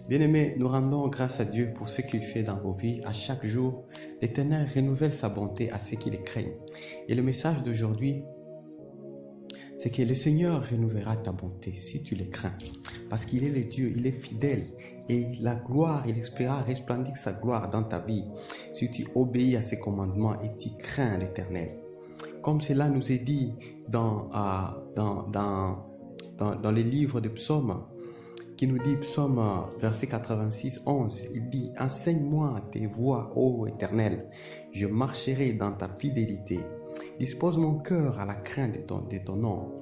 Bien-aimés, nous rendons grâce à Dieu pour ce qu'il fait dans vos vies. À chaque jour, l'Éternel renouvelle sa bonté à ceux qui le craignent. Et le message d'aujourd'hui, c'est que le Seigneur renouvellera ta bonté si tu le crains. Parce qu'il est le Dieu, il est fidèle. Et la gloire, il espérera resplendir sa gloire dans ta vie si tu obéis à ses commandements et tu crains l'Éternel. Comme cela nous est dit dans les livres de psaumes, qui nous dit, psaume verset 86, 11, il dit, « Enseigne-moi tes voies, ô Éternel, je marcherai dans ta fidélité. Dispose mon cœur à la crainte de ton nom. »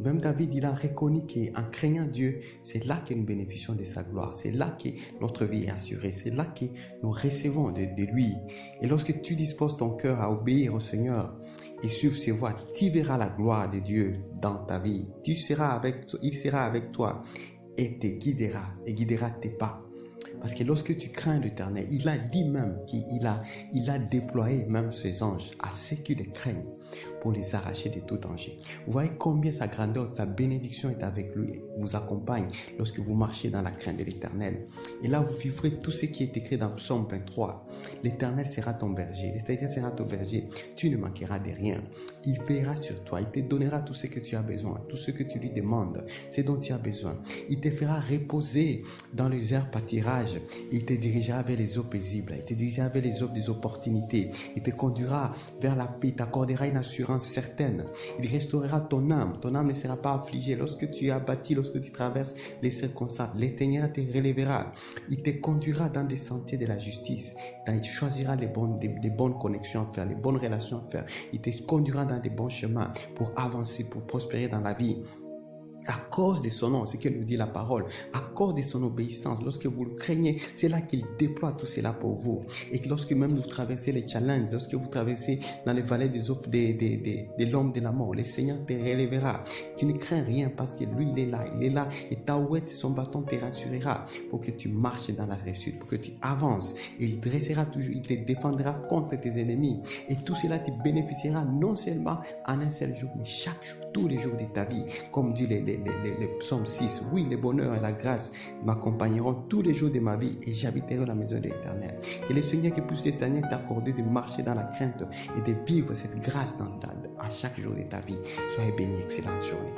Même David, il a reconnu qu'en craignant Dieu, c'est là que nous bénéficions de sa gloire. C'est là que notre vie est assurée. C'est là que nous recevons de lui. Et lorsque tu disposes ton cœur à obéir au Seigneur et suivre ses voies, tu verras la gloire de Dieu dans ta vie. Il sera avec toi et te guidera tes pas. Parce que lorsque tu crains l'Éternel, il a dit même qu'il a déployé même ses anges à ceux qui le craignent pour les arracher de tout danger. Vous voyez combien sa grandeur, sa bénédiction est avec lui, vous accompagne lorsque vous marchez dans la crainte de l'Éternel. Et là, vous vivrez tout ce qui est écrit dans Psaume 23. L'Éternel sera ton berger, l'Éternel sera ton berger, tu ne manqueras de rien. Il veillera sur toi, il te donnera tout ce que tu as besoin, tout ce que tu lui demandes, ce dont tu as besoin. Il te fera reposer dans les airs pâtirages, il te dirigera vers les eaux paisibles, il te dirigera vers les eaux des opportunités, il te conduira vers la paix, il t'accordera une assurance certaine. Il restaurera ton âme ne sera pas affligée. Lorsque tu es abattu, lorsque tu traverses les circonstances, l'Éternel te relèvera. Il te conduira dans des sentiers de la justice. Il choisira des bonnes connexions à faire, les bonnes relations à faire. Il te conduira dans des bons chemins pour avancer, pour prospérer dans la vie. À cause de son nom, c'est ce que nous dit la parole, à cause de son obéissance, lorsque vous le craignez, c'est là qu'il déploie tout cela pour vous. Et que lorsque même vous traversez les challenges, lorsque vous traversez dans les vallées de l'homme de la mort, le Seigneur te relèvera. Tu ne crains rien parce que lui, il est là, et ta ouette et son bâton te rassurera pour que tu marches dans la réussite, pour que tu avances. Et il dressera toujours, il te défendra contre tes ennemis. Et tout cela te bénéficiera non seulement en un seul jour, mais chaque jour, tous les jours de ta vie, comme dit les psaumes 6, oui, le bonheur et la grâce m'accompagneront tous les jours de ma vie et j'habiterai la maison de l'Éternel. Que le Seigneur qui puisse l'Éternel t'accorder de marcher dans la crainte et de vivre cette grâce à chaque jour de ta vie. Soyez bénis, excellente journée.